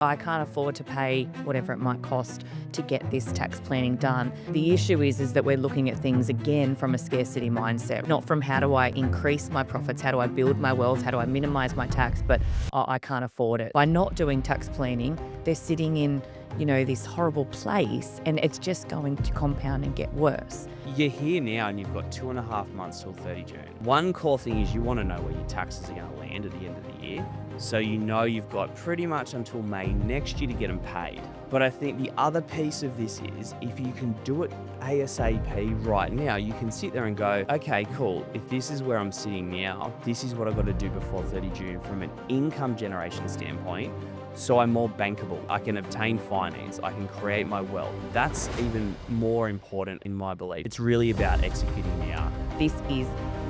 I can't afford to pay whatever it might cost to get this tax planning done. The issue is that we're looking at things again from a scarcity mindset, not from how do I increase my profits, how do I build my wealth, how do I minimize my tax, but I can't afford it. By not doing tax planning, they're sitting in, this horrible place, and it's just going to compound and get worse. You're here now and you've got 2.5 months till 30 June. One core thing is you want to know where your taxes are going to land at the end of the year. So you know you've got pretty much until May next year to get them paid. But I think the other piece of this is if you can do it ASAP right now, you can sit there and go, okay, cool. If this is where I'm sitting now, this is what I've got to do before 30 June from an income generation standpoint. So I'm more bankable. I can obtain finance. I can create my wealth. That's even more important in my belief. It's really about executing now. This is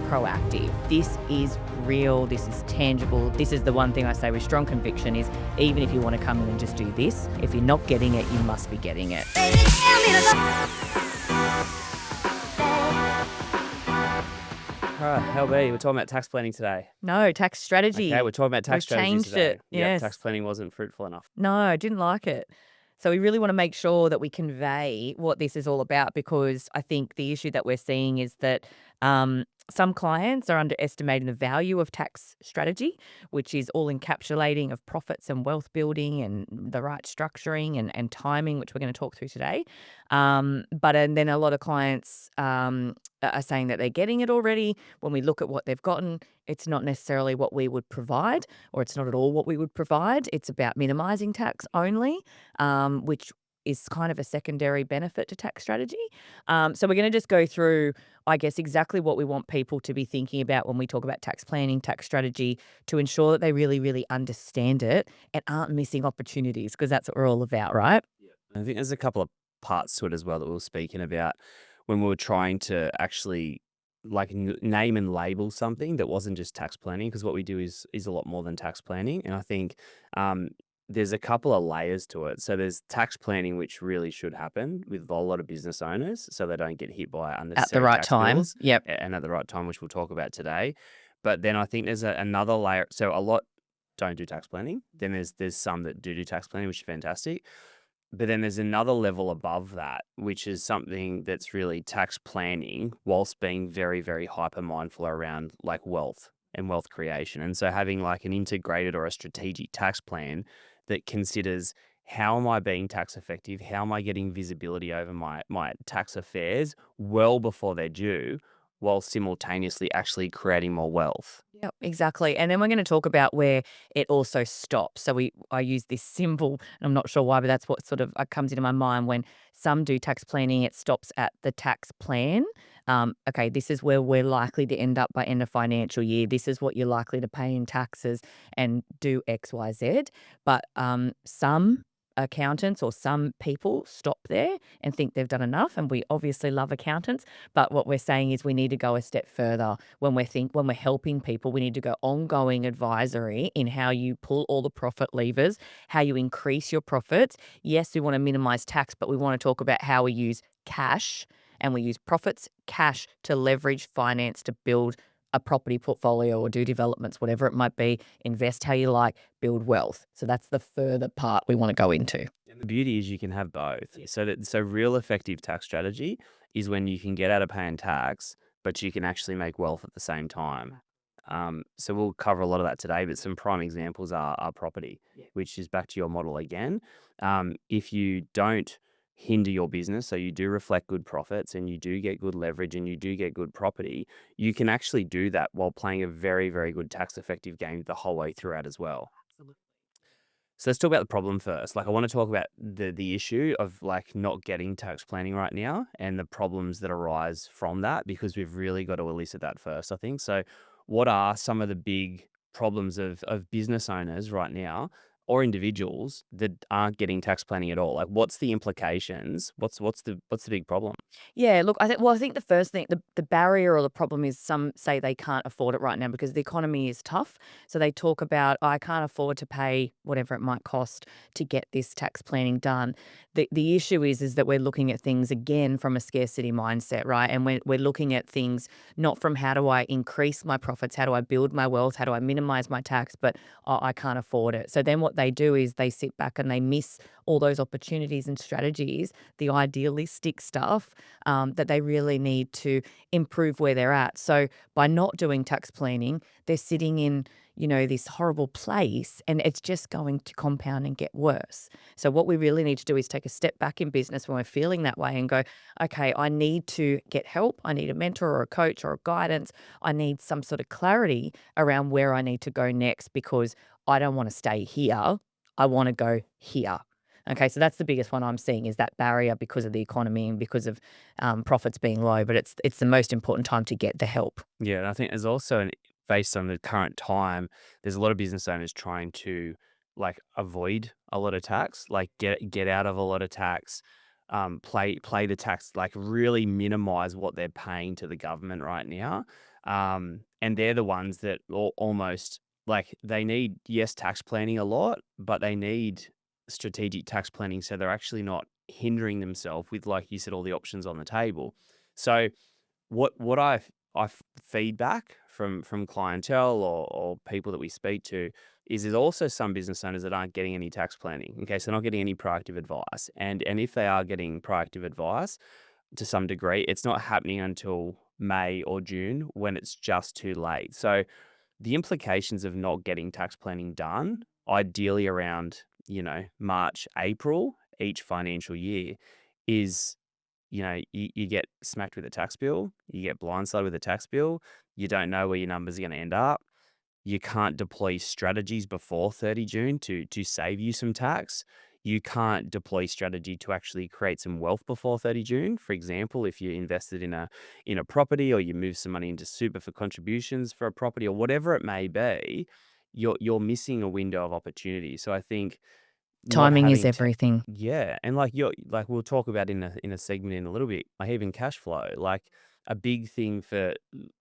proactive. This is real. This is tangible. This is the one thing I say with strong conviction is even if you want to come in and just do this, if you're not getting it, you must be getting it. All right, LB, we're talking about tax planning today. No, tax strategy. Okay, we're talking about tax We've strategy changed today. it. Yes. Tax planning wasn't fruitful enough. No, I didn't like it. So we really want to make sure that we convey what this is all about, because I think the issue that we're seeing is that some clients are underestimating the value of tax strategy, which is all encapsulating of profits and wealth building and the right structuring and timing, which we're going to talk through today. And then a lot of clients are saying that they're getting it already. When we look at what they've gotten, it's not necessarily what we would provide, or it's not at all what we would provide. It's about minimising tax only, which is kind of a secondary benefit to tax strategy. So we're going to just go through, I guess, exactly what we want people to be thinking about when we talk about tax planning, tax strategy, to ensure that they really, really understand it and aren't missing opportunities, because that's what we're all about, right? I think there's a couple of parts to it as well that we were speaking about when we were trying to actually name and label something that wasn't just tax planning, because what we do is a lot more than tax planning. And I think there's a couple of layers to it. So there's tax planning, which really should happen with a lot of business owners so they don't get hit by unnecessary At the right tax time. bills. Yep. And at the right time, which we'll talk about today. But then I think there's another layer. So a lot don't do tax planning. Then there's some that do tax planning, which is fantastic. But then there's another level above that, which is something that's really tax planning whilst being very, very hyper mindful around like wealth and wealth creation. And so having like an integrated or a strategic tax plan that considers how am I being tax effective? How am I getting visibility over my tax affairs well before they're due, while simultaneously actually creating more wealth? Yep, exactly. And then we're going to talk about where it also stops. So I use this symbol, and I'm not sure why, but that's what sort of comes into my mind when some do tax planning. It stops at the tax plan. Okay, this is where we're likely to end up by end of financial year. This is what you're likely to pay in taxes and do X, Y, Z. But some accountants or some people stop there and think they've done enough, and we obviously love accountants, but what we're saying is we need to go a step further. When we're helping people, we need to go ongoing advisory in how you pull all the profit levers, how you increase your profits. Yes, we want to minimize tax, but we want to talk about how we use cash, and we use profits, cash, to leverage finance to build a property portfolio or do developments, whatever it might be, invest how you like, build wealth. So that's the further part we want to go into. And the beauty is you can have both. So real effective tax strategy is when you can get out of paying tax, but you can actually make wealth at the same time. So we'll cover a lot of that today, but some prime examples are property, which is back to your model again. If you don't hinder your business, so you do reflect good profits and you do get good leverage and you do get good property, you can actually do that while playing a very, very good tax effective game the whole way throughout as well. Absolutely. So let's talk about the problem first. I want to talk about the issue of not getting tax planning right now and the problems that arise from that, because we've really got to elicit that first, I think. So what are some of the big problems of business owners right now, or individuals that aren't getting tax planning at all? What's the implications? What's the big problem? Yeah, look, I think the first thing, the barrier or the problem is some say they can't afford it right now because the economy is tough. So they talk about, I can't afford to pay whatever it might cost to get this tax planning done. The issue is that we're looking at things again from a scarcity mindset, right? And we're looking at things not from how do I increase my profits, how do I build my wealth, how do I minimize my tax, but I can't afford it. So then what they do is they sit back and they miss all those opportunities and strategies, the idealistic stuff that they really need to improve where they're at. So by not doing tax planning, they're sitting in, this horrible place, and it's just going to compound and get worse. So what we really need to do is take a step back in business when we're feeling that way and go, okay, I need to get help. I need a mentor or a coach or a guidance. I need some sort of clarity around where I need to go next because I don't want to stay here. I want to go here. Okay, so that's the biggest one I'm seeing is that barrier because of the economy and because of profits being low. But it's the most important time to get the help. Yeah, and I think there's also based on the current time, there's a lot of business owners trying to like avoid a lot of tax, like get out of a lot of tax, play the tax, like really minimize what they're paying to the government right now. And they're the ones that almost like they need, yes, tax planning a lot, but they need strategic tax planning so they're actually not hindering themselves with, like you said, all the options on the table. So what I feedback from clientele or people that we speak to is there's also some business owners that aren't getting any tax planning. Okay, so they're not getting any proactive advice, and if they are getting proactive advice to some degree, it's not happening until May or June when it's just too late. So the implications of not getting tax planning done, ideally around March, April each financial year, is you get smacked with a tax bill, you get blindsided with a tax bill, you don't know where your numbers are going to end up. You can't deploy strategies before 30 June to save you some tax. You can't deploy strategy to actually create some wealth before 30 June. For example, if you invested in a property or you move some money into super for contributions for a property or whatever it may be, you're missing a window of opportunity. So I think not Timing is having everything. yeah, and like we'll talk about in a segment in a little bit, like even cash flow, like a big thing for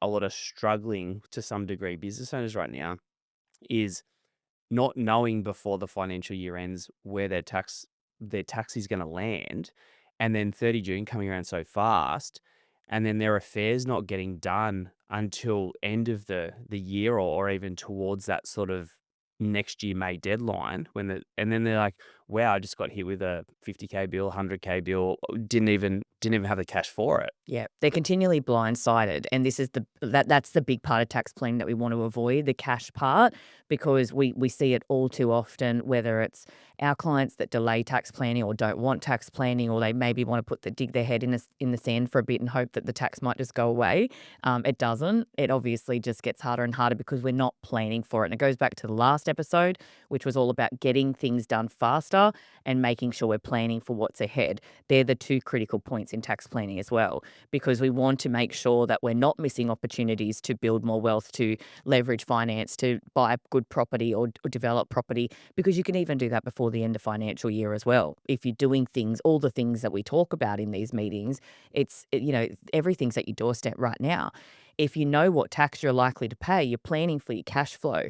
a lot of struggling to some degree business owners right now is not knowing before the financial year ends where their tax is going to land, and then 30 June coming around so fast, and then their affairs not getting done until end of the year or even towards that sort of next year May deadline and then they're like, wow, I just got hit with a 50K bill, 100K bill, didn't even have the cash for it. Yeah, they're continually blindsided, and this is that's the big part of tax planning that we want to avoid, the cash part, because we see it all too often, whether it's our clients that delay tax planning or don't want tax planning, or they maybe want to dig their head in the sand for a bit and hope that the tax might just go away. It doesn't. It obviously just gets harder and harder because we're not planning for it. And it goes back to the last episode, which was all about getting things done faster and making sure we're planning for what's ahead. They're the two critical points in tax planning as well, because we want to make sure that we're not missing opportunities to build more wealth, to leverage finance, to buy good property or develop property, because you can even do that before the end of financial year as well. If you're doing things, all the things that we talk about in these meetings, everything's at your doorstep right now. If you know what tax you're likely to pay, you're planning for your cash flow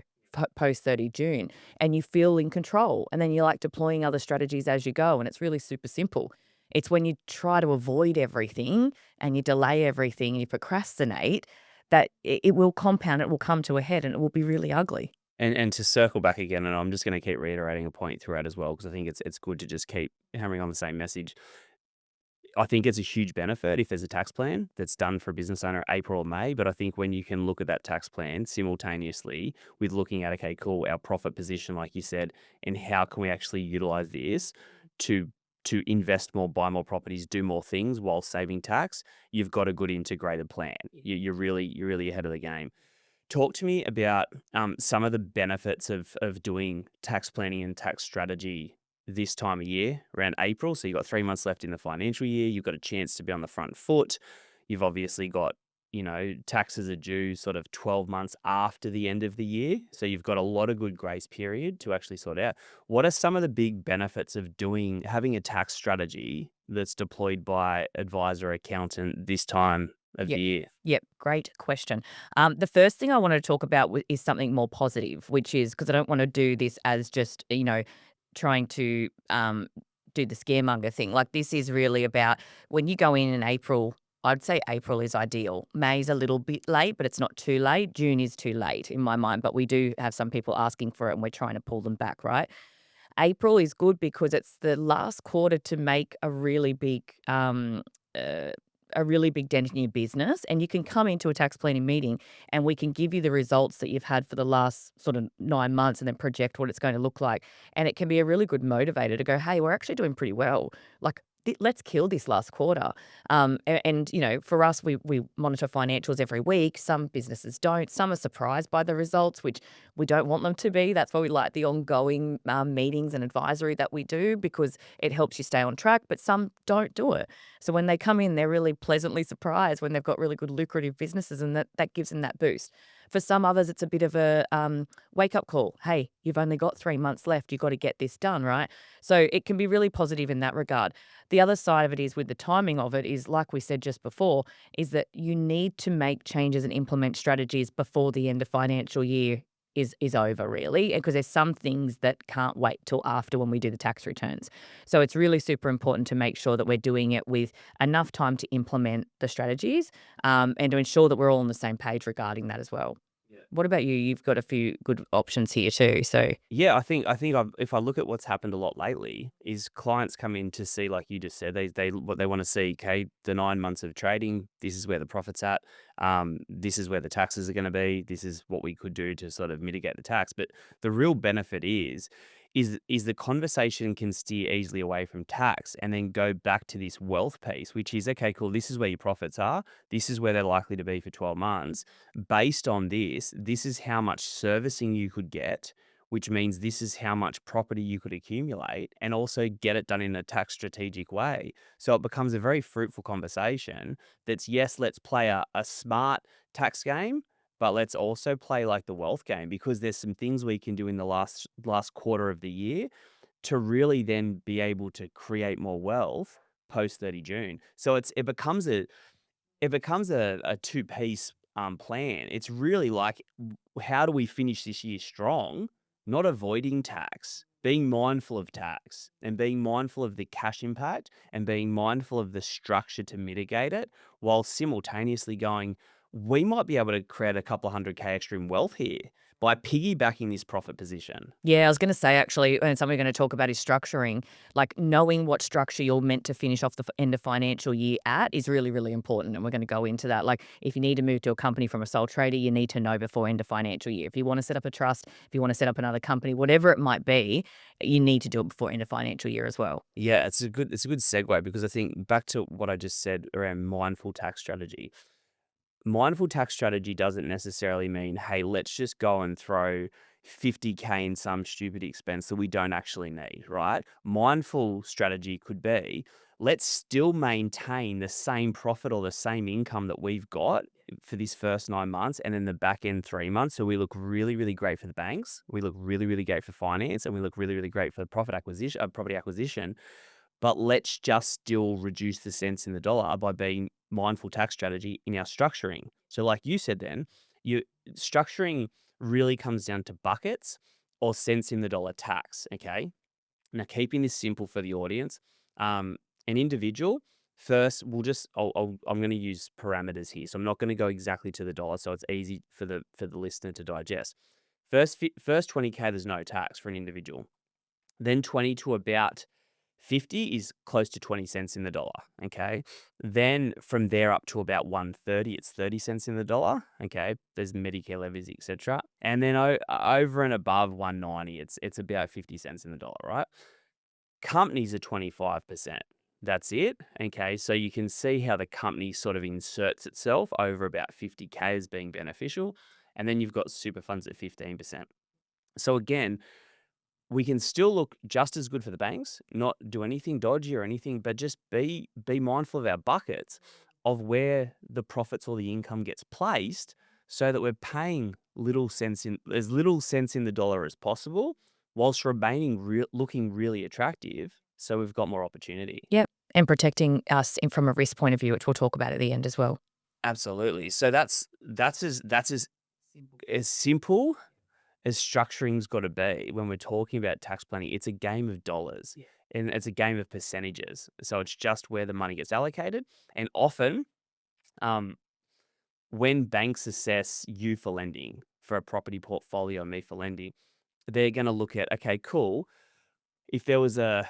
post 30 June, and you feel in control, and then you like deploying other strategies as you go, and it's really super simple. It's when you try to avoid everything and you delay everything and you procrastinate that it will compound, it will come to a head, and it will be really ugly. And to circle back again, and I'm just going to keep reiterating a point throughout as well because I think it's good to just keep hammering on the same message. I think it's a huge benefit if there's a tax plan that's done for a business owner April or May. But I think when you can look at that tax plan simultaneously with looking at, okay, cool, our profit position, like you said, and how can we actually utilize this to invest more, buy more properties, do more things while saving tax, you've got a good integrated plan. You're really ahead of the game. Talk to me about some of the benefits of doing tax planning and tax strategy this time of year, around April. So you've got 3 months left in the financial year. You've got a chance to be on the front foot. You've obviously got, taxes are due sort of 12 months after the end of the year. So you've got a lot of good grace period to actually sort out. What are some of the big benefits of having a tax strategy that's deployed by advisor accountant this time of the Yep. year? Yep. Great question. The first thing I want to talk about is something more positive, which is because I don't want to do this as just, trying to do the scaremonger thing. Like, this is really about when you go in April. I'd say April is ideal. May's a little bit late, but it's not too late. June is too late in my mind, but we do have some people asking for it and we're trying to pull them back, right? April is good because it's the last quarter to make uh, a really big dent in your business, and you can come into a tax planning meeting, and we can give you the results that you've had for the last sort of 9 months, and then project what it's going to look like. And it can be a really good motivator to go, "Hey, we're actually doing pretty well. Like, let's kill this last quarter." And for us, we monitor financials every week. Some businesses don't. Some are surprised by the results, which we don't want them to be. That's why we like the ongoing meetings and advisory that we do, because it helps you stay on track. But some don't do it. So when they come in, they're really pleasantly surprised when they've got really good lucrative businesses, and that gives them that boost. For some others, it's a bit of a wake up call. Hey, you've only got 3 months left. You've got to get this done, right? So it can be really positive in that regard. The other side of it is, with the timing of it, is like we said just before, is that you need to make changes and implement strategies before the end of financial year is over, really, because there's some things that can't wait till after when we do the tax returns. So it's really super important to make sure that we're doing it with enough time to implement the strategies, and to ensure that we're all on the same page regarding that as well. What about you? You've got a few good options here too. So Yeah, if I look at what's happened a lot lately, is clients come in to see, like you just said, they what they want to see. Okay, the 9 months of trading. This is where the profit's at. This is where the taxes are going to be. This is what we could do to sort of mitigate the tax. But the real benefit is the conversation can steer easily away from tax and then go back to this wealth piece, which is, okay, cool. This is where your profits are. This is where they're likely to be for 12 months. Based on this, this is how much servicing you could get, which means this is how much property you could accumulate and also get it done in a tax strategic way. So it becomes a very fruitful conversation that's, yes, let's play a smart tax game, but let's also play like the wealth game, because there's some things we can do in the last quarter of the year to really then be able to create more wealth post 30 June. So it becomes a two-piece, plan. It's really like, how do we finish this year strong, not avoiding tax, being mindful of tax, and being mindful of the cash impact, and being mindful of the structure to mitigate it, while simultaneously going, "We might be able to create a couple of 100K extra in wealth here by piggybacking this profit position." yeah, I was going to say, actually, and something we're going to talk about is structuring. Like, knowing what structure you're meant to finish off the end of financial year at is really, really important. And we're going to go into that. Like, if you need to move to a company from a sole trader, you need to know before end of financial year. If you want to set up a trust, if you want to set up another company, whatever it might be, you need to do it before end of financial year as well. Yeah, it's a good segue, because I think back to what I just said around mindful tax strategy. Mindful tax strategy doesn't necessarily mean, hey, let's just go and throw 50K in some stupid expense that we don't actually need, right? Mindful strategy could be, let's still maintain the same profit or the same income that we've got for this first 9 months, and then the back end 3 months. So we look really, really great for the banks. We look really, really great for finance, and we look really, really great for property acquisition. But let's just still reduce the cents in the dollar by being mindful tax strategy in our structuring. So like you said, then you structuring really comes down to buckets or cents in the dollar tax. Okay. Now, keeping this simple for the audience, an individual first, I'm going to use parameters here. So I'm not going to go exactly to the dollar, so it's easy for the listener to digest. First 20K, there's no tax for an individual. Then 20 to about 50 is close to 20 cents in the dollar, okay? Then from there up to about 130, it's 30 cents in the dollar, okay? There's Medicare levies, etc. And then over and above 190, it's about 50 cents in the dollar, right? Companies are 25%. That's it, okay? So you can see how the company sort of inserts itself over about 50K as being beneficial. And then you've got super funds at 15%. So again, we can still look just as good for the banks, not do anything dodgy or anything, but just be mindful of our buckets of where the profits or the income gets placed, so that we're paying as little cents in the dollar as possible, whilst remaining looking really attractive. So we've got more opportunity. Yep. And protecting us from a risk point of view, which we'll talk about at the end as well. Absolutely. So that's as simple as structuring's got to be when we're talking about tax planning. It's a game of dollars. Yeah. And it's a game of percentages. So it's just where the money gets allocated. And often, um, when banks assess you for lending, for a property portfolio, me for lending, they're going to look at, okay, cool. if there was a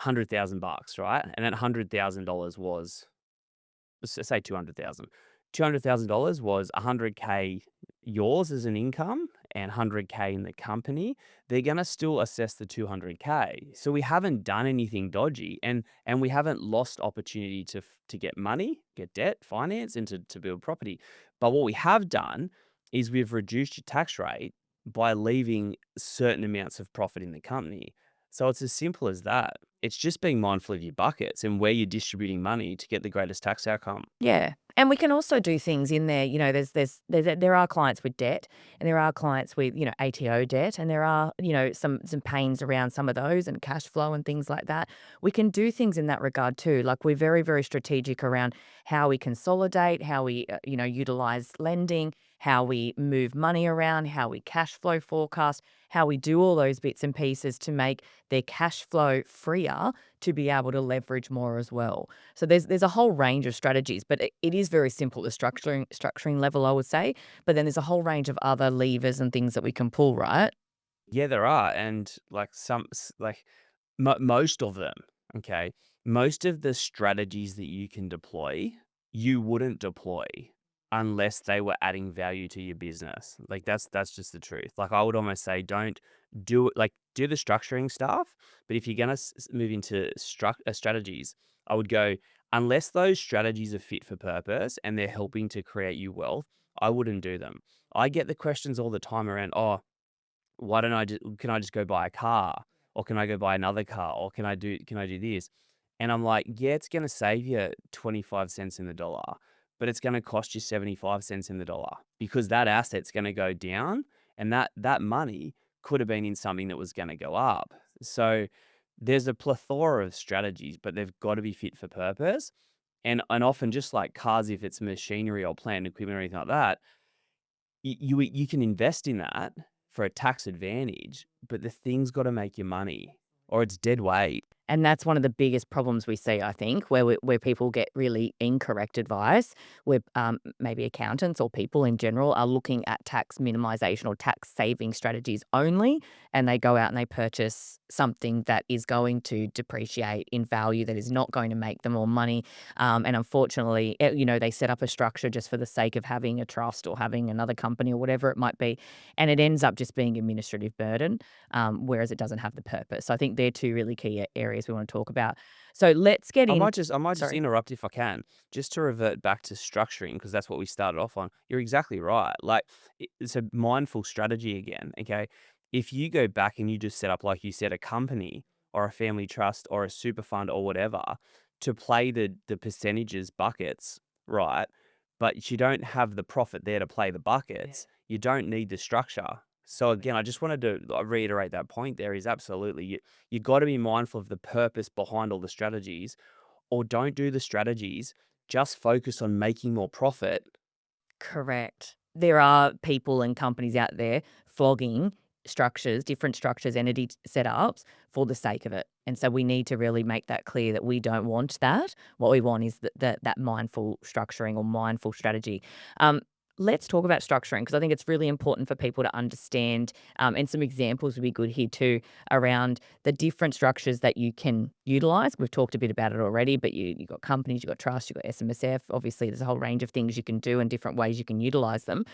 $100,000, right? And that $100,000 was, let's say 200,000. $200,000 was 100K yours as an income and 100K in the company. They're going to still assess the 200K. So we haven't done anything dodgy, and we haven't lost opportunity to get money, get debt, finance, and to build property. But what we have done is we've reduced your tax rate by leaving certain amounts of profit in the company. So it's as simple as that. It's just being mindful of your buckets and where you're distributing money to get the greatest tax outcome. Yeah, and we can also do things in there, there are clients with debt, and there are clients with, ATO debt, and there are, some pains around some of those and cash flow and things like that. We can do things in that regard too. Like, we're very, very strategic around how we consolidate, how we, utilize lending, how we move money around, how we cash flow forecast, how we do all those bits and pieces to make their cash flow freer to be able to leverage more as well. So there's a whole range of strategies, but it is very simple, the structuring level, I would say. But then there's a whole range of other levers and things that we can pull, right? Yeah, there are, and like most of them, okay? Most of the strategies that you can deploy, you wouldn't deploy unless they were adding value to your business. Like that's just the truth. Like I would almost say don't do it, like do the structuring stuff, but if you're going to move into strategies, I would go unless those strategies are fit for purpose and they're helping to create you wealth, I wouldn't do them. I get the questions all the time around, "Oh, why don't I just can I just go buy a car? Or can I go buy another car? Or can I do this?" And I'm like, yeah, it's gonna save you 25 cents in the dollar, but it's gonna cost you 75 cents in the dollar because that asset's gonna go down and that money could have been in something that was gonna go up. So there's a plethora of strategies, but they've got to be fit for purpose. And often just like cars, if it's machinery or plant equipment or anything like that, you can invest in that for a tax advantage, but the thing's gotta make you money or it's dead weight. And that's one of the biggest problems we see, I think, where people get really incorrect advice, where maybe accountants or people in general are looking at tax minimization or tax saving strategies only, and they go out and they purchase something that is going to depreciate in value, that is not going to make them more money. And unfortunately, they set up a structure just for the sake of having a trust or having another company or whatever it might be, and it ends up just being administrative burden, whereas it doesn't have the purpose. So I think they're two really key areas we want to talk about. So let's get I in. might just Sorry. interrupt if I can, just to revert back to structuring because that's what we started off on. You're exactly right. Like it's a mindful strategy again. Okay, if you go back and you just set up, like you said, a company or a family trust or a super fund or whatever to play the percentages buckets, right? But you don't have the profit there to play the buckets. You don't need the structure. So again, I just wanted to reiterate that point. There is absolutely you got to be mindful of the purpose behind all the strategies, or don't do the strategies. Just focus on making more profit. Correct. There are people and companies out there flogging structures, different structures, entity setups for the sake of it. And so we need to really make that clear that we don't want that. What we want is that mindful structuring or mindful strategy. Um, let's talk about structuring because I think it's really important for people to understand. And some examples would be good here too around the different structures that you can utilize. We've talked a bit about it already, but you've got companies, you've got trust, you've got SMSF. Obviously, there's a whole range of things you can do and different ways you can utilize them.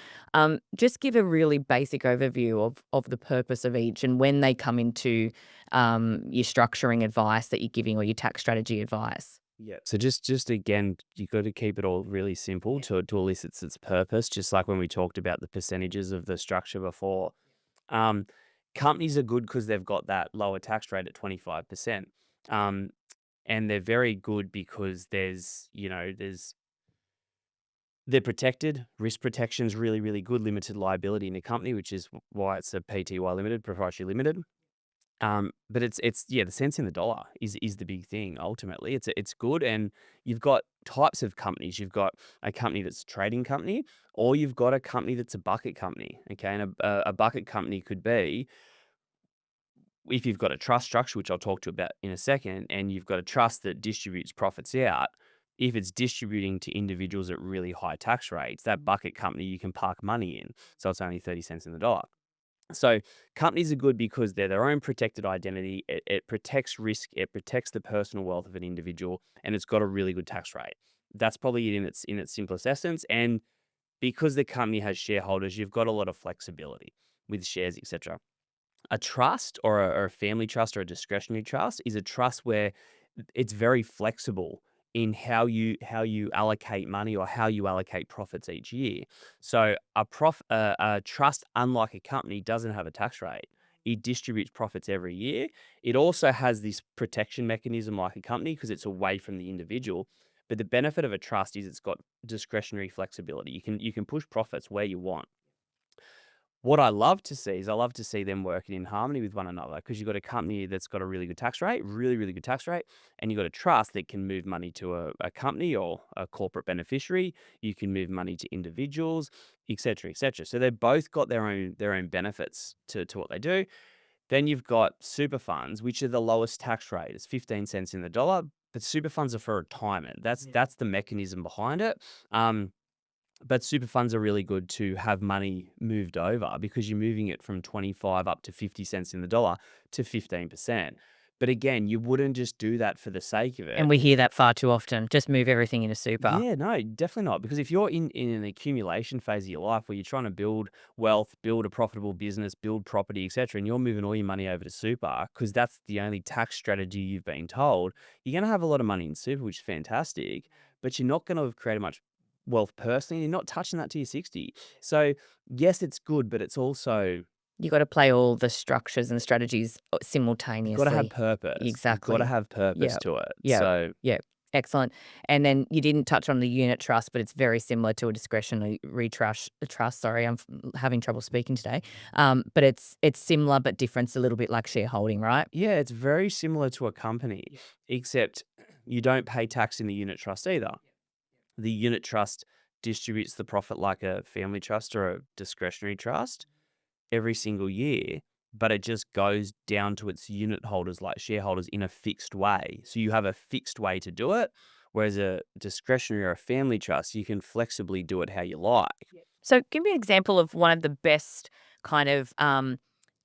Just give a really basic overview of the purpose of each and when they come into your structuring advice that you're giving or your tax strategy advice. Yeah. So just again, you got to keep it all really simple to elicit its purpose. Just like when we talked about the percentages of the structure before. Um, Companies are good because they've got that lower tax rate at 25%. Um, and they're very good because there's they're protected. Risk protection is really, really good. Limited liability in a company, which is why it's a PTY limited, proprietary limited. But it's yeah, the cents in the dollar is the big thing. Ultimately, it's good, and you've got types of companies. You've got a company that's a trading company, or you've got a company that's a bucket company. Okay, and a bucket company could be if you've got a trust structure, which I'll talk to about in a second, and you've got a trust that distributes profits out. If it's distributing to individuals at really high tax rates, that bucket company you can park money in, so it's only 30 cents in the dollar. So companies are good because they're their own protected identity. It protects risk. It protects the personal wealth of an individual, and it's got a really good tax rate. That's probably it in its simplest essence. And because the company has shareholders, you've got a lot of flexibility with shares, etc. A trust or a family trust or a discretionary trust is a trust where it's very flexible in how you allocate money or how you allocate profits each year. So a trust, unlike a company, doesn't have a tax rate. It distributes profits every year. It also has this protection mechanism like a company because it's away from the individual. But the benefit of a trust is it's got discretionary flexibility. You can push profits where you want. What I love to see is I love to see them working in harmony with one another because you've got a company that's got a really good tax rate, really, really good tax rate, and you've got a trust that can move money to a company or a corporate beneficiary. You can move money to individuals, et cetera, et cetera. So they've both got their own benefits to what they do. Then you've got super funds, which are the lowest tax rate. It's 15 cents in the dollar, but super funds are for retirement. That's the mechanism behind it. But super funds are really good to have money moved over because you're moving it from 25 up to 50 cents in the dollar to 15%. But again, you wouldn't just do that for the sake of And it. we hear that far too often. Just move everything into super. Yeah, no, definitely not. Because if you're in an accumulation phase of your life where you're trying to build wealth, build a profitable business, build property, etc., and you're moving all your money over to super because that's the only tax strategy you've been told, you're going to have a lot of money in super, which is fantastic, but you're not going to have created much wealth personally. You're not touching that to your 60. So, yes, it's good, but it's also You gotta play all the structures and strategies, you've got to have simultaneously. purpose. You've got to Exactly. have purpose Yep. to it. Yep. So, Yep. Excellent. And then you didn't touch on the unit trust, but it's very similar to a discretionary trust. Sorry, I'm having trouble speaking today. But it's similar but different. It's a little bit like shareholding, right? yeah, it's very similar to a company, except you don't pay tax in the unit trust either. The unit trust distributes the profit like a family trust or a discretionary trust every single year, but it just goes down to its unit holders, like shareholders, in a fixed way. So you have a fixed way to do it, whereas a discretionary or a family trust, you can flexibly do it how you like. So give me an example of one of the best kind of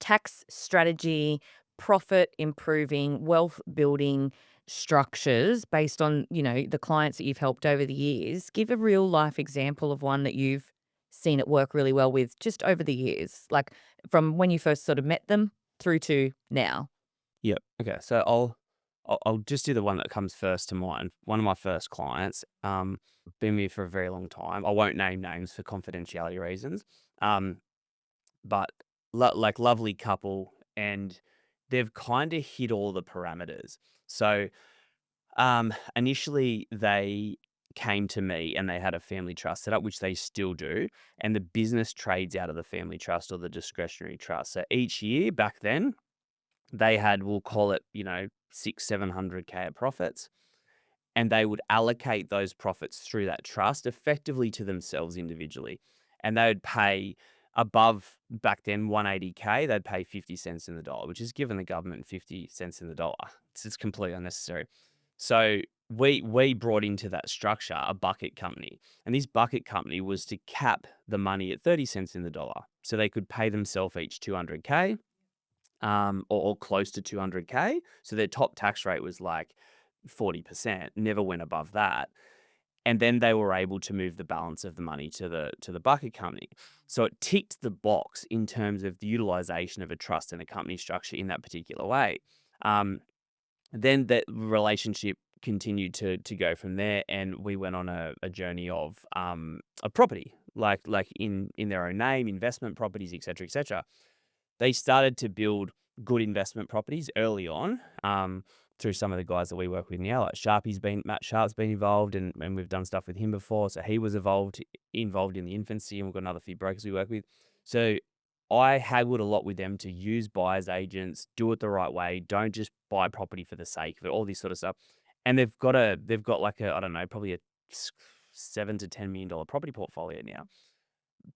tax strategy, profit improving, wealth building structures based on, the clients that you've helped over the years. Give a real life example of one that you've seen it work really well with just over the years, like from when you first sort of met them through to now. Yep. Okay. So I'll just do the one that comes first to mind. One of my first clients, been with for a very long time. I won't name names for confidentiality reasons. Um, but like lovely couple, and they've kind of hit all the parameters. So initially they came to me and they had a family trust set up, which they still do, and the business trades out of the family trust or the discretionary trust. So each year back then they had, we'll call it, six, 700K of profits, and they would allocate those profits through that trust effectively to themselves individually. And they would pay above back then 180K, they'd pay 50 cents in the dollar, which is giving the government 50 cents in the dollar. It's just completely unnecessary. So we brought into that structure a bucket company. And this bucket company was to cap the money at 30 cents in the dollar. So they could pay themselves each 200K, or close to 200K. So their top tax rate was like 40%, never went above that. And then they were able to move the balance of the money to the bucket company. So it ticked the box in terms of the utilization of a trust and a company structure in that particular way. Um, then that relationship continued to go from there, and we went on a journey of a property, like in their own name, investment properties, etc., etc. They started to build good investment properties early on, through some of the guys that we work with now. Like Matt Sharp's been involved, and we've done stuff with him before. So he was involved in the infancy, and we've got another few brokers we work with. So I haggled a lot with them to use buyers agents, do it the right way. Don't just buy property for the sake of it, all this sort of stuff. And they've got like I don't know, probably a $7 to $10 million property portfolio now.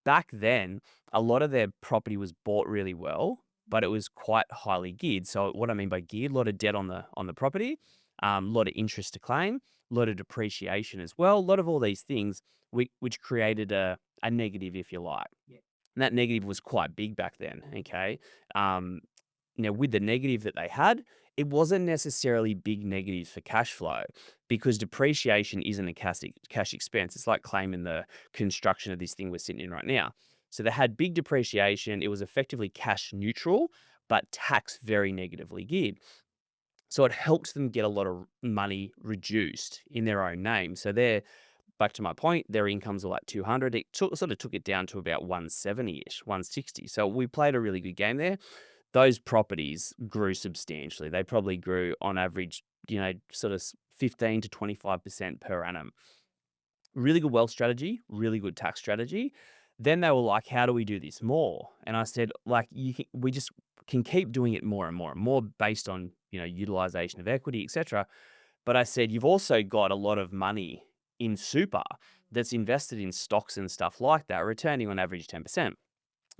Back then, a lot of their property was bought really well, but it was quite highly geared. So what I mean by geared, a lot of debt on the property, a lot of interest to claim, a lot of depreciation as well, a lot of all these things, which created a negative, if you like. And that negative was quite big back then. Okay. Um, Now, with the negative that they had, it wasn't necessarily big negatives for cash flow because depreciation isn't a cash expense. It's like claiming the construction of this thing we're sitting in right now. So they had big depreciation. It was effectively cash neutral, but tax very negatively geared. So it helped them get a lot of money reduced in their own name. So they're back to my point, their incomes were like 200. Sort of took it down to about 170-ish, 160. So we played a really good game there. Those properties grew substantially. They probably grew on average, sort of 15 to 25% per annum. Really good wealth strategy, really good tax strategy. Then they were like, how do we do this more? And I said, like, we just can keep doing it more and more and more based on, utilization of equity, etc. But I said, you've also got a lot of money in super that's invested in stocks and stuff like that, returning on average 10%.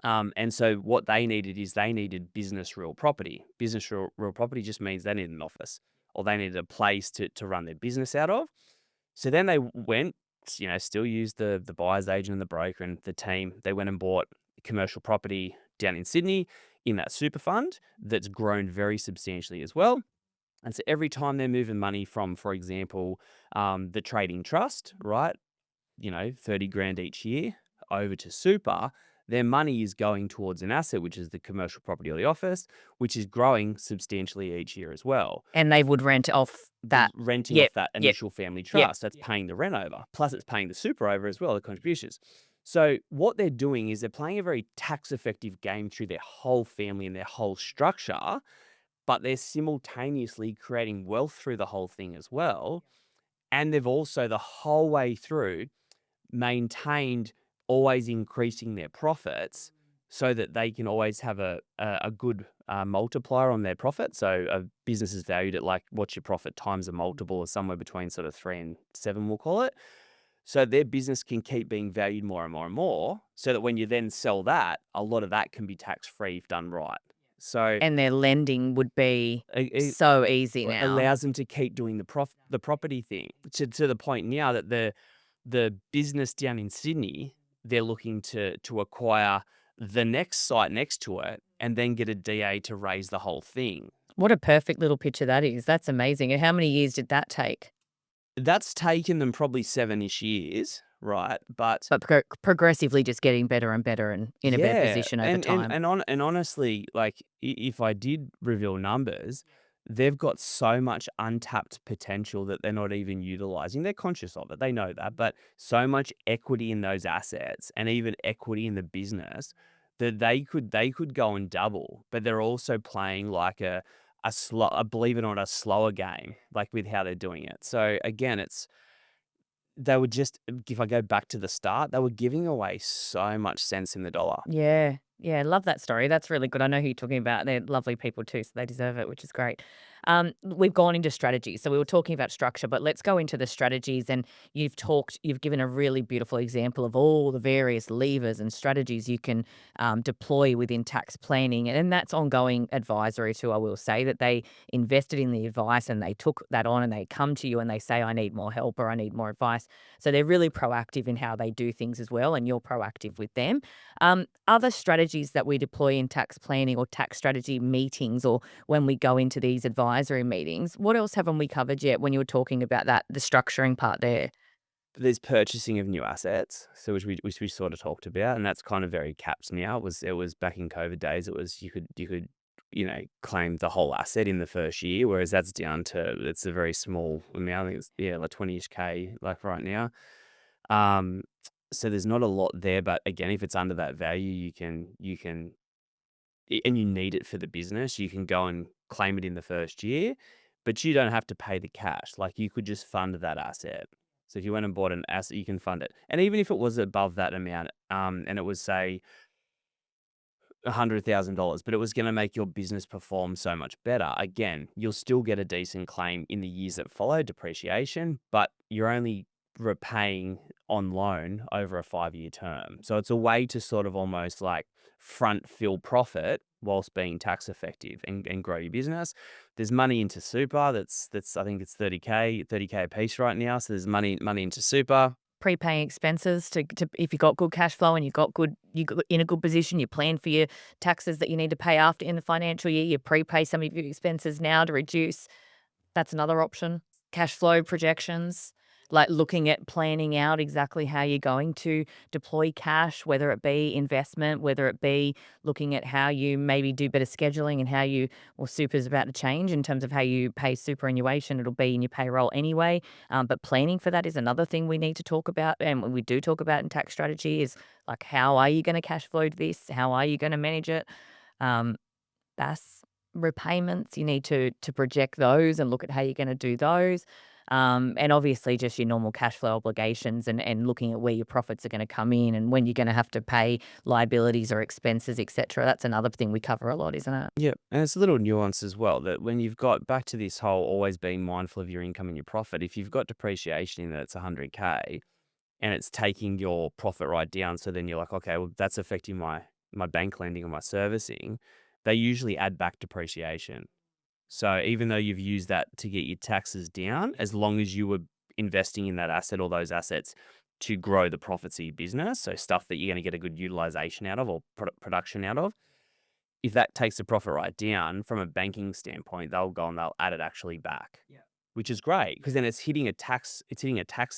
And so what they needed is they needed business real property. Business real property just means they needed an office or they needed a place to run their business out of. So then they went, still used the buyer's agent and the broker and the team. They went and bought commercial property down in Sydney in that super fund that's grown very substantially as well. And so every time they're moving money from, for example, the trading trust, right? 30 grand each year over to super, their money is going towards an asset, which is the commercial property or the office, which is growing substantially each year as well. And they would rent off that. Renting Yep, off that yep, initial family yep. trust, that's paying the rent over. Plus it's paying the super over as well, the contributions. So what they're doing is they're playing a very tax effective game through their whole family and their whole structure, but they're simultaneously creating wealth through the whole thing as well. And they've also the whole way through maintained always increasing their profits so that they can always have a good multiplier on their profit. So a business is valued at like, what's your profit times a multiple or somewhere between sort of 3 and 7, we'll call it. So their business can keep being valued more and more and more so that when you then sell that, a lot of that can be tax-free if done right. So And their lending would be it so easy now. allows them to keep doing the property thing to the point now that the business down in Sydney, they're looking to acquire the next site next to it and then get a DA to raise the whole thing. What a perfect little picture that is. That's amazing. And how many years did that take? That's taken them probably 7-ish years, right? But But progressively just getting better and better and in a better yeah, position over time. and honestly, like if I did reveal numbers, they've got so much untapped potential that they're not even utilizing. They're conscious of it, they know that, but so much equity in those assets and even equity in the business that they could go and double. But they're also playing like a slow, believe it or not, a slower game, like with how they're doing it. So again, they were just, if I go back to the start, they were giving away so much sense in the dollar. Yeah. Yeah, love that story. That's really good. I know who you're talking about. They're lovely people too, so they deserve it, which is great. We've gone into strategies. So we were talking about structure, but let's go into the strategies. And you've given a really beautiful example of all the various levers and strategies you can deploy within tax planning. And that's ongoing advisory too, I will say, that they invested in the advice and they took that on and they come to you and they say, I need more help or I need more advice. So they're really proactive in how they do things as well. And you're proactive with them. Other strategies that we deploy in tax planning or tax strategy meetings or when we go into these advisory meetings, what else haven't we covered yet when you were talking about that, the structuring part there? There's purchasing of new assets, so which we sort of talked about, and that's kind of very capped now. It was back in COVID days. It was you could claim the whole asset in the first year, whereas that's down to it's a very small amount. I think it's like 20ish K like right now. Um, so there's not a lot there, but again, if it's under that value, and you need it for the business, you can go and claim it in the first year, but you don't have to pay the cash. Like you could just fund that asset. So if you went and bought an asset, you can fund it. And even if it was above that amount, and it was say $100,000, but it was going to make your business perform so much better. Again, you'll still get a decent claim in the years that follow depreciation, but you're only repaying on loan over a 5-year term. So it's a way to sort of almost like front fill profit whilst being tax effective and grow your business. There's money into super. That's I think it's 30K a piece right now. So there's money into super. prepaying expenses to if you've got good cash flow and you got in a good position, you plan for your taxes that you need to pay after in the financial year, you prepay some of your expenses now to reduce. That's another option. Cash flow projections, like looking at planning out exactly how you're going to deploy cash, whether it be investment, whether it be looking at how you maybe do better scheduling and how you, well, super's about to change in terms of how you pay superannuation. It'll be in your payroll anyway. But planning for that is another thing we need to talk about. And we do talk about in tax strategy is like, how are you going to cash flow this? How are you going to manage it? Um, BAS repayments, you need to project those and look at how you're gonna do those. And obviously just your normal cash flow obligations and looking at where your profits are gonna come in and when you're gonna have to pay liabilities or expenses, et cetera. That's another thing we cover a lot, isn't it? Yeah, and it's a little nuance as well that when you've got back to this whole always being mindful of your income and your profit, if you've got depreciation in that it's 100K and it's taking your profit right down, so then you're like, okay, well, that's affecting my bank lending or my servicing. They usually add back depreciation. So even though you've used that to get your taxes down, as long as you were investing in that asset or those assets to grow the profits of your business, so stuff that you're going to get a good utilization out of or production out of, if that takes the profit right down from a banking standpoint, they'll go and they'll add it actually back, which is great because then it's hitting a tax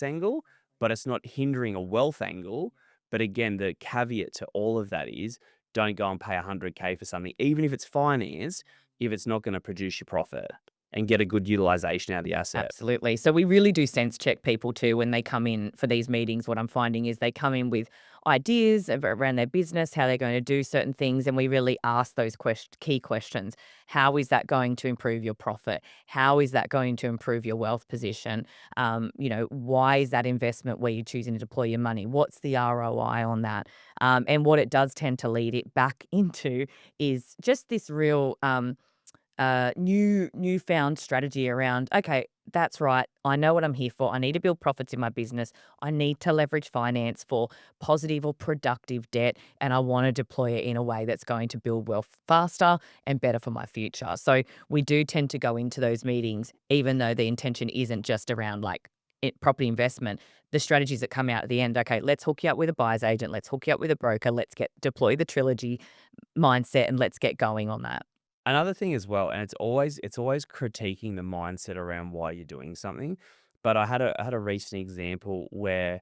angle, but it's not hindering a wealth angle. But again, the caveat to all of that is don't go and pay 100K for something, even if it's financed, if it's not going to produce your profit and get a good utilization out of the asset. Absolutely. So we really do sense check people too when they come in for these meetings. What I'm finding is they come in with ideas around their business, how they're going to do certain things, and we really ask those key questions. How is that going to improve your profit? How is that going to improve your wealth position? Why is that investment where you're choosing to deploy your money? What's the ROI on that? And what it does tend to lead it back into is just this real newfound strategy around, okay, that's right. I know what I'm here for. I need to build profits in my business. I need to leverage finance for positive or productive debt. And I want to deploy it in a way that's going to build wealth faster and better for my future. So we do tend to go into those meetings, even though the intention isn't just around like property investment. The strategies that come out at the end, okay, let's hook you up with a buyer's agent. Let's hook you up with a broker. Let's deploy the trilogy mindset and let's get going on that. Another thing as well, and it's always critiquing the mindset around why you're doing something. But I had a recent example where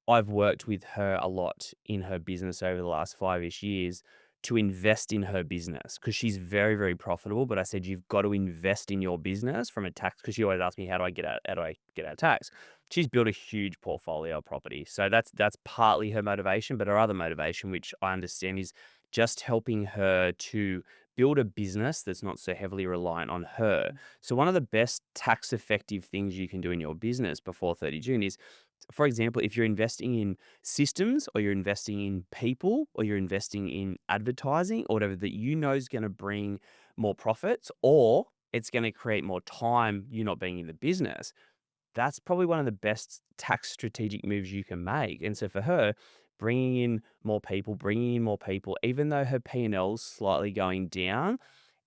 I've worked with her a lot in her business over the last 5-ish years to invest in her business because she's very, very profitable. But I said, you've got to invest in your business from a tax, because she always asks me, how do I get out of tax? She's built a huge portfolio of property. So that's partly her motivation, but her other motivation, which I understand, is just helping her to build a business that's not so heavily reliant on her. So one of the best tax effective things you can do in your business before 30 June is, for example, if you're investing in systems or you're investing in people or you're investing in advertising or whatever that you know is going to bring more profits, or it's going to create more time you not being in the business, that's probably one of the best tax strategic moves you can make. And so for her, bringing in more people, even though her P&L's slightly going down,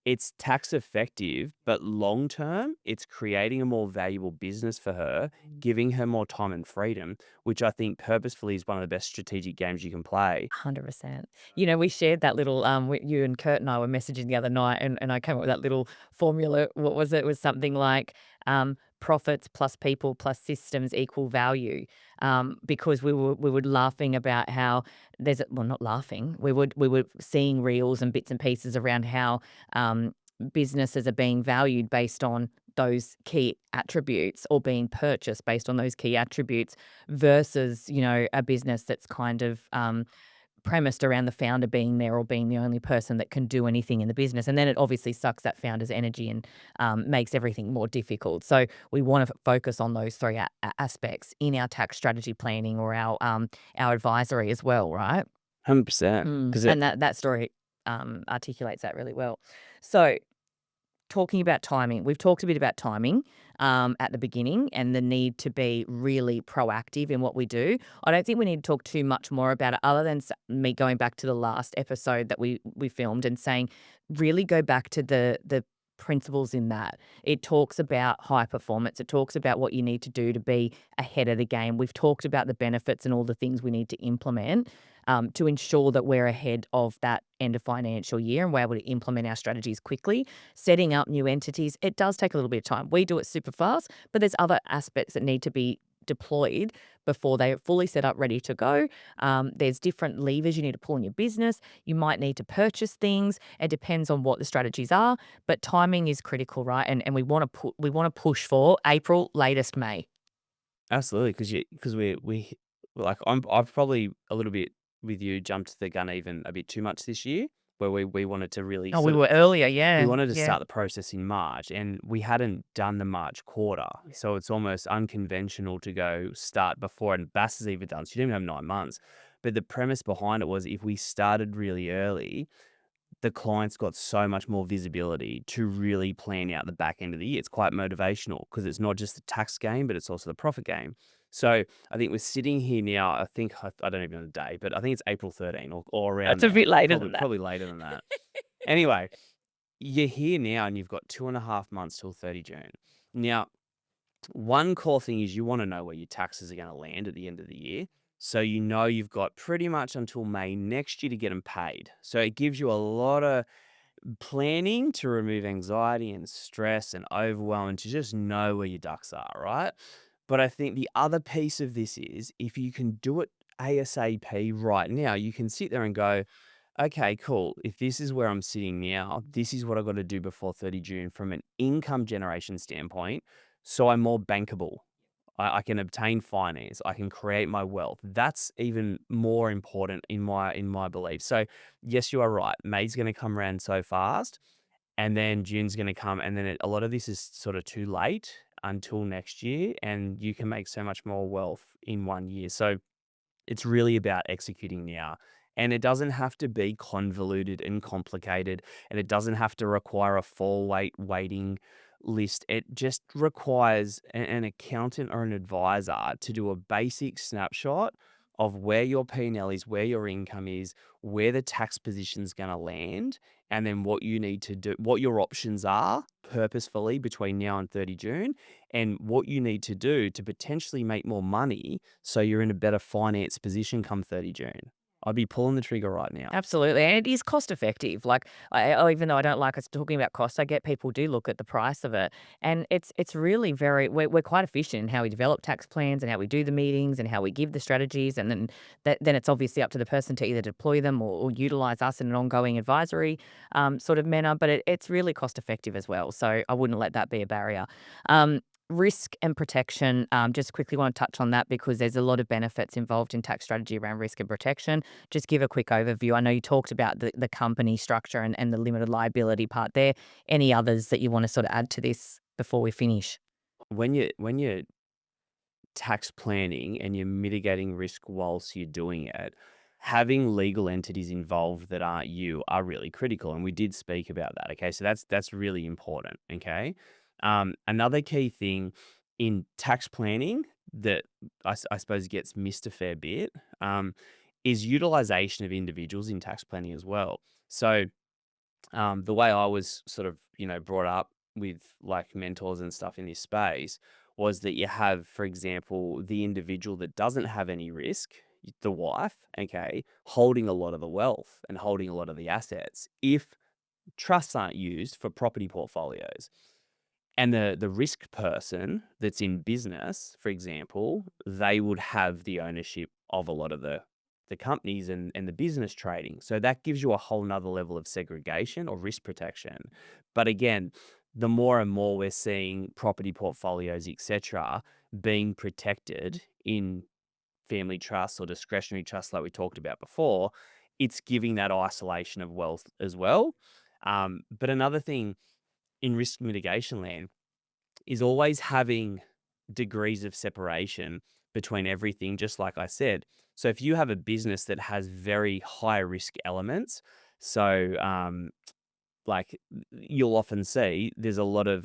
it's tax effective, but long term, it's creating a more valuable business for her, giving her more time and freedom, which I think purposefully is one of the best strategic games you can play. 100%. We shared that little, you and Kurt and I were messaging the other night, and I came up with that little formula. What was it? It was something like profits plus people plus systems equal value. Because we were laughing about how well, not laughing. We were seeing reels and bits and pieces around how businesses are being valued based on those key attributes or being purchased based on those key attributes versus, a business that's kind of premised around the founder being there or being the only person that can do anything in the business. And then it obviously sucks that founder's energy and makes everything more difficult. So we want to focus on those three aspects in our tax strategy planning or our advisory as well, right? 100%. Because And that story articulates that really well. So talking about timing, we've talked a bit about timing at the beginning and the need to be really proactive in what we do. I don't think we need to talk too much more about it, other than me going back to the last episode that we filmed and saying, really go back to the principles in that. It talks about high performance. It talks about what you need to do to be ahead of the game. We've talked about the benefits and all the things we need to implement to ensure that we're ahead of that end of financial year and we're able to implement our strategies quickly. Setting up new entities, it does take a little bit of time. We do it super fast, but there's other aspects that need to be deployed before they're fully set up, ready to go. There's different levers you need to pull in your business. You might need to purchase things. It depends on what the strategies are, but timing is critical, right? And we want to push for April, latest May. Absolutely, because like I've probably a little bit with you jumped the gun even a bit too much this year, where we wanted to really Oh, we sort of were earlier, we yeah, wanted to yeah. start the process in March, and we hadn't done the March quarter, so it's almost unconventional to go start before, and Bass is even done, so you didn't even have 9 months. But the premise behind it was if we started really early, the client's got so much more visibility to really plan out the back end of the year. It's quite motivational because it's not just the tax game, but it's also the profit game. So I think we're sitting here now. I don't even know the day, but I think it's April 13 or around It's a there. bit later Probably than that. probably later than that. Anyway, you're here now and you've got 2.5 months till 30 June. Now, one core thing is you want to know where your taxes are going to land at the end of the year. So you know you've got pretty much until May next year to get them paid. So it gives you a lot of planning to remove anxiety and stress and overwhelm and to just know where your ducks are, right? But I think the other piece of this is if you can do it ASAP right now, you can sit there and go, okay, cool. If this is where I'm sitting now, this is what I've got to do before 30 June from an income generation standpoint. So I'm more bankable. I can obtain finance. I can create my wealth. That's even more important in my belief. So yes, you are right. May's going to come around so fast, and then June's going to come, and then a lot of this is sort of too late until next year, and you can make so much more wealth in 1 year. So it's really about executing now. And it doesn't have to be convoluted and complicated, and it doesn't have to require a full waiting list. It just requires an accountant or an advisor to do a basic snapshot of where your P&L is, where your income is, where the tax position is going to land, and then what you need to do, what your options are purposefully between now and 30 June, and what you need to do to potentially make more money so you're in a better finance position come 30 June. I'd be pulling the trigger right now. Absolutely, and it is cost effective. Like, even though I don't like us talking about cost, I get people do look at the price of it, and it's really very we're quite efficient in how we develop tax plans and how we do the meetings and how we give the strategies, and then it's obviously up to the person to either deploy them or utilize us in an ongoing advisory sort of manner. But it's really cost effective as well, so I wouldn't let that be a barrier. Um, Risk and protection. Just quickly want to touch on that because there's a lot of benefits involved in tax strategy around risk and protection. Just give a quick overview. I know you talked about the company structure and the limited liability part there. Any others that you want to sort of add to this before we finish? When you're tax planning and you're mitigating risk whilst you're doing it, having legal entities involved that aren't you are really critical. And we did speak about that. Okay. So that's really important. Okay. Another key thing in tax planning that I suppose gets missed a fair bit is utilization of individuals in tax planning as well. So the way I was sort of, brought up with like mentors and stuff in this space was that you have, for example, the individual that doesn't have any risk, the wife, okay, holding a lot of the wealth and holding a lot of the assets if trusts aren't used for property portfolios. And the risk person that's in business, for example, they would have the ownership of a lot of the companies and the business trading. So that gives you a whole nother level of segregation or risk protection. But again, the more and more we're seeing property portfolios, etc., being protected in family trusts or discretionary trusts like we talked about before, it's giving that isolation of wealth as well. But another thing in risk mitigation land is always having degrees of separation between everything, just like I said. So if you have a business that has very high risk elements, so like you'll often see there's a lot of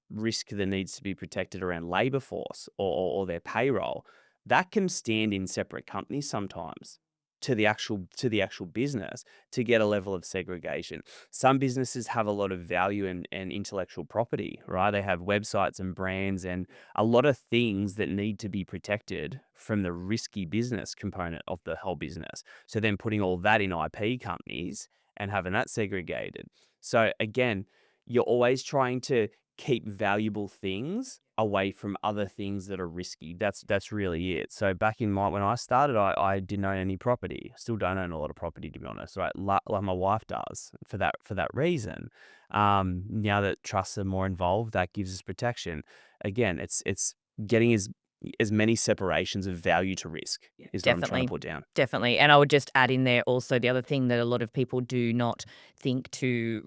risk that needs to be protected around labor force or their payroll. That can stand in separate companies sometimes. to the actual business to get a level of segregation. Some businesses have a lot of value and intellectual property, right? They have websites and brands and a lot of things that need to be protected from the risky business component of the whole business. So then putting all that in IP companies and having that segregated. So again, you're always trying to keep valuable things away from other things that are risky. That's really it. So back in when I started, I didn't own any property. Still don't own a lot of property, to be honest. Right, like my wife does for that reason. Now that trusts are more involved, that gives us protection. Again, it's getting as many separations of value to risk is what I'm trying to Definitely. put down. Definitely. And I would just add in there also the other thing that a lot of people do not think to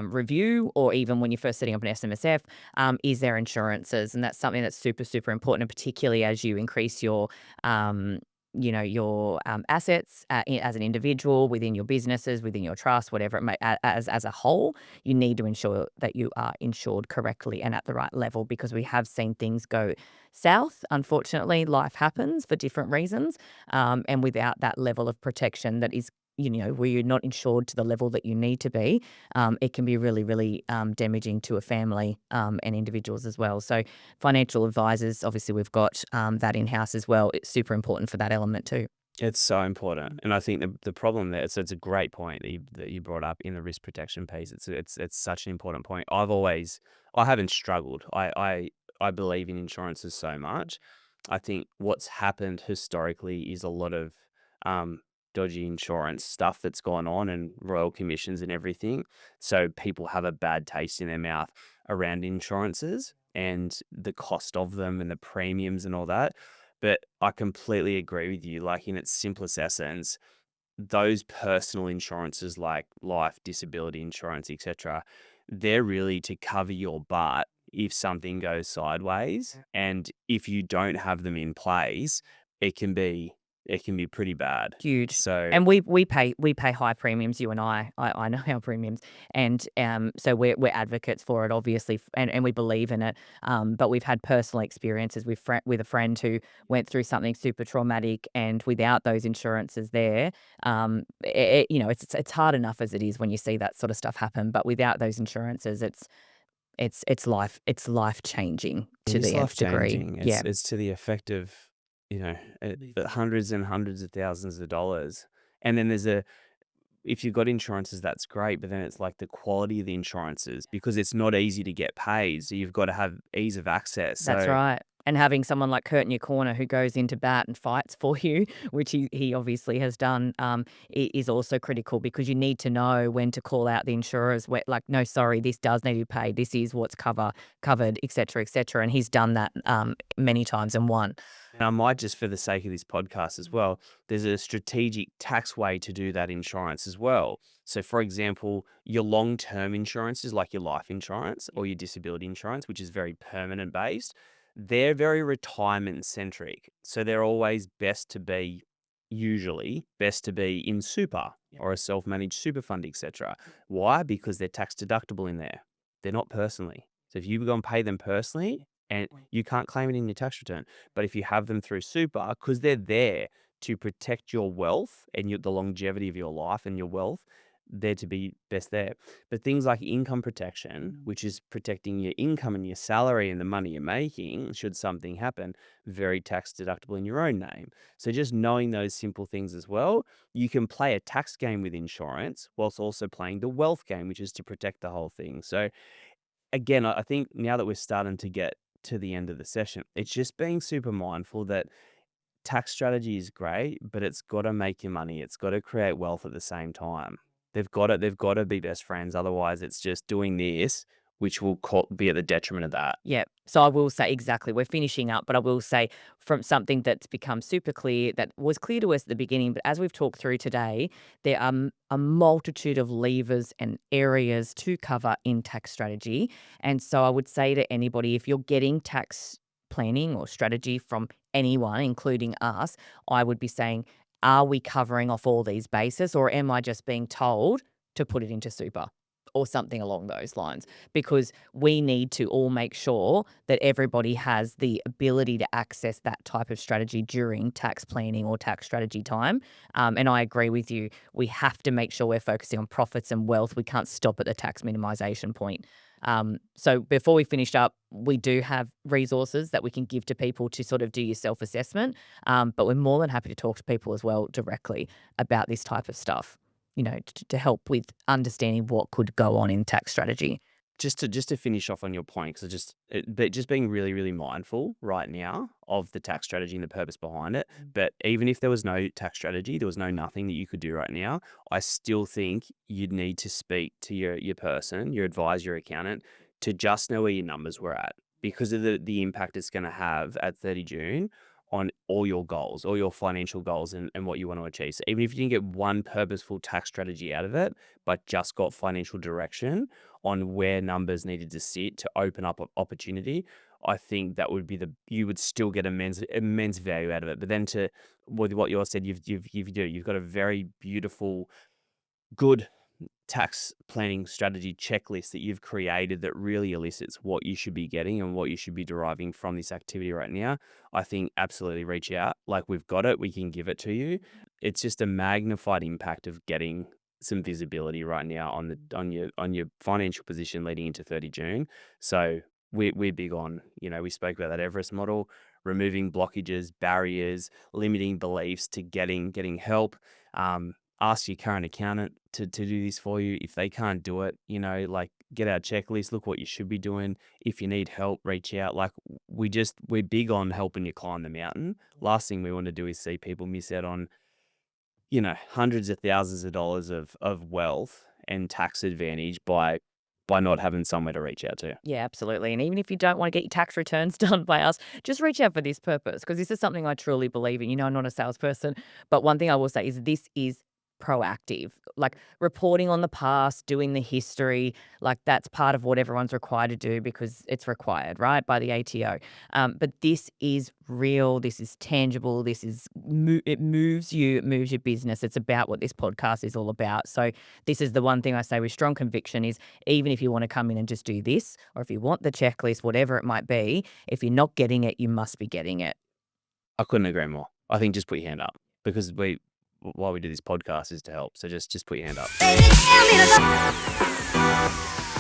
review, or even when you're first setting up an SMSF, is their insurances. And that's something that's super, super important, and particularly as you increase um, your assets as an individual, within your businesses, within your trust, whatever it may, as a whole, you need to ensure that you are insured correctly and at the right level, because we have seen things go south. Unfortunately, life happens for different reasons, and without that level of protection that is, where you're not insured to the level that you need to be, it can be really, really damaging to a family and individuals as well. So, financial advisors, obviously, we've got that in house as well. It's super important for that element too. It's so important, and I think the problem there. So it's a great point that you brought up in the risk protection piece. It's such an important point. I haven't struggled. I believe in insurances so much. I think what's happened historically is a lot of um, dodgy insurance stuff that's gone on and royal commissions and everything. So people have a bad taste in their mouth around insurances and the cost of them and the premiums and all that. But I completely agree with you. Like in its simplest essence, those personal insurances like life, disability insurance, etc., they're really to cover your butt if something goes sideways. And if you don't have them in place, it can be it can be pretty bad. Huge. So And we pay high premiums, you and I know our premiums, and, so we're advocates for it, obviously, and we believe in it, but we've had personal experiences with a friend who went through something super traumatic, and without those insurances there, it's hard enough as it is when you see that sort of stuff happen, but without those insurances, it's life-changing it to is the life nth degree. changing. Yeah. It's to the effect of, hundreds and hundreds of thousands of dollars. And then if you've got insurances, that's great, but then it's like the quality of the insurances because it's not easy to get paid. So you've got to have ease of access. That's So right. And having someone like Kurt in your corner who goes into bat and fights for you, which he obviously has done, is also critical, because you need to know when to call out the insurers. Where, like, no, sorry, this does need to be paid. This is what's covered, etc., etc. And he's done that many times and won. and I might just, for the sake of this podcast as well, there's a strategic tax way to do that insurance as well. So, for example, your long term insurance is like your life insurance or your disability insurance, which is very permanent based. They're very retirement centric. So, they're always usually best to be in super or a self managed super fund, etc. Why? Because they're tax deductible in there. They're not personally. So, if you go and pay them personally, and you can't claim it in your tax return. But if you have them through super, because they're there to protect your wealth and the longevity of your life and your wealth, they're to be best there. But things like income protection, which is protecting your income and your salary and the money you're making, should something happen, very tax deductible in your own name. So just knowing those simple things as well, you can play a tax game with insurance whilst also playing the wealth game, which is to protect the whole thing. So again, I think now that we're starting to get to the end of the session, it's just being super mindful that tax strategy is great, but it's got to make you money. It's got to create wealth at the same time. They've got to be best friends. Otherwise, it's just doing this, which will be at the detriment of that. Yeah. So I will say, exactly. We're finishing up, but I will say, from something that's become super clear, that was clear to us at the beginning, but as we've talked through today, there are a multitude of levers and areas to cover in tax strategy. And so I would say to anybody, if you're getting tax planning or strategy from anyone, including us, I would be saying, are we covering off all these bases, or am I just being told to put it into super? or something along those lines, because we need to all make sure that everybody has the ability to access that type of strategy during tax planning or tax strategy time. And I agree with you. We have to make sure we're focusing on profits and wealth. We can't stop at the tax minimization point. So before we finish up, we do have resources that we can give to people to sort of do your self assessment. But we're more than happy to talk to people as well directly about this type of stuff, to help with understanding what could go on in tax strategy. Just to finish off on your point, because but just being really, really mindful right now of the tax strategy and the purpose behind it. But even if there was no tax strategy, there was no nothing that you could do right now, I still think you'd need to speak to your person, your advisor, your accountant, to just know where your numbers were at, because of the impact it's going to have at 30 June on all your goals, all your financial goals, and what you want to achieve. So even if you didn't get one purposeful tax strategy out of it, but just got financial direction on where numbers needed to sit to open up opportunity, I think that would be you would still get immense value out of it. But then with what you all said, you've got a very beautiful, good tax planning strategy checklist that you've created that really elicits what you should be getting and what you should be deriving from this activity right now. I think absolutely reach out. Like, we've got it, we can give it to you. It's just a magnified impact of getting some visibility right now on your financial position leading into 30 June. So we're big on, we spoke about that Everest model, removing blockages, barriers, limiting beliefs to getting help. Ask your current accountant to do this for you. If they can't do it, like, get our checklist, look what you should be doing. If you need help, reach out. Like, we're big on helping you climb the mountain. Last thing we want to do is see people miss out on, hundreds of thousands of dollars of wealth and tax advantage by not having somewhere to reach out to. Yeah, absolutely. And even if you don't want to get your tax returns done by us, just reach out for this purpose, because this is something I truly believe in. I'm not a salesperson, but one thing I will say is this is proactive. Like, reporting on the past, doing the history, like, that's part of what everyone's required to do because it's required, right, by the ATO. But this is real. This is tangible. This is it moves you, it moves your business. It's about what this podcast is all about. So this is the one thing I say with strong conviction is, even if you want to come in and just do this, or if you want the checklist, whatever it might be, if you're not getting it, you must be getting it. I couldn't agree more. I think just put your hand up, because why we do this podcast is to help. So just put your hand up. Baby, tell me to go.